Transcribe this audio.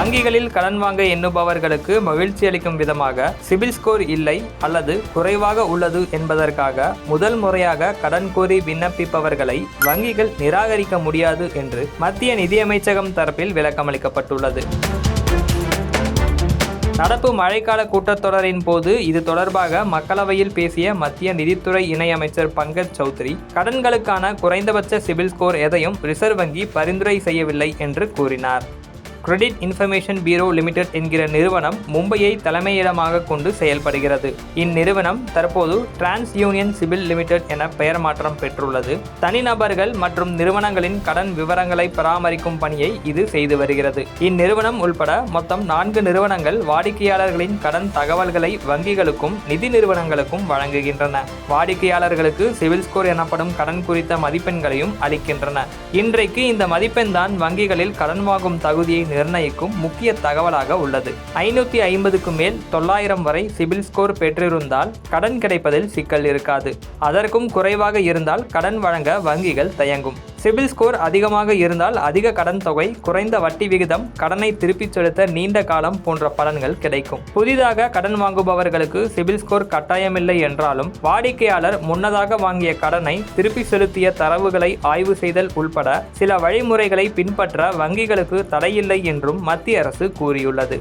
வங்கிகளில் கடன் வாங்க எண்ணுபவர்களுக்கு மகிழ்ச்சி அளிக்கும் விதமாக சிபில் ஸ்கோர் இல்லை அல்லது குறைவாக உள்ளது என்பதற்காக முதல் முறையாக கடன் கோரி விண்ணப்பிப்பவர்களை வங்கிகள் நிராகரிக்க முடியாது என்று மத்திய நிதியமைச்சகம் தரப்பில் விளக்கமளிக்கப்பட்டுள்ளது. நடப்பு மழைக்கால கூட்டத்தொடரின் போது இது தொடர்பாக மக்களவையில் பேசிய மத்திய நிதித்துறை இணையமைச்சர் பங்கஜ் சௌத்ரி, கடன்களுக்கான குறைந்தபட்ச சிபில் ஸ்கோர் எதையும் ரிசர்வ் வங்கி பரிந்துரை செய்யவில்லை என்று கூறினார். கிரெடிட் இன்ஃபர்மேஷன் பியூரோ லிமிடெட் என்கிற நிறுவனம் மும்பையை தலைமையிடமாக கொண்டு செயல்படுகிறது. இந்நிறுவனம் தற்போது டிரான்ஸ் யூனியன் சிபில் லிமிடெட் என பெயர் மாற்றம் பெற்றுள்ளது. தனிநபர்கள் மற்றும் நிறுவனங்களின் கடன் விவரங்களை பராமரிக்கும் பணியை இது செய்து வருகிறது. இந்நிறுவனம் உள்பட மொத்தம் 4 நிறுவனங்கள் வாடிக்கையாளர்களின் கடன் தகவல்களை வங்கிகளுக்கும் நிதி நிறுவனங்களுக்கும் வழங்குகின்றன. வாடிக்கையாளர்களுக்கு சிவில் ஸ்கோர் எனப்படும் கடன் குறித்த மதிப்பெண்களையும் அளிக்கின்றன. இன்றைக்கு இந்த மதிப்பெண் தான் வங்கிகளில் கடன் வாங்கும் தகுதியை நிர்ணயிக்கும் முக்கிய தகவலாக உள்ளது. 550க்கு மேல் 900 வரை சிபில் ஸ்கோர் பெற்றிருந்தால் கடன் கிடைப்பதில் சிக்கல் இருக்காது. அதற்கும் குறைவாக இருந்தால் கடன் வழங்க வங்கிகள் தயங்கும். சிபில் ஸ்கோர் அதிகமாக இருந்தால் அதிக கடன் தொகை, குறைந்த வட்டி விகிதம், கடனை திருப்பிச் செலுத்த நீண்ட காலம் போன்ற பலன்கள் கிடைக்கும். புதிதாக கடன் வாங்குபவர்களுக்கு சிபில் ஸ்கோர் கட்டாயமில்லை என்றாலும் வாடிக்கையாளர் முன்னதாக வாங்கிய கடனை திருப்பி செலுத்திய தரவுகளை ஆய்வு செய்தல் உள்பட சில வழிமுறைகளை பின்பற்ற வங்கிகளுக்கு தடையில்லை என்றும் மத்திய அரசு கூறியுள்ளது.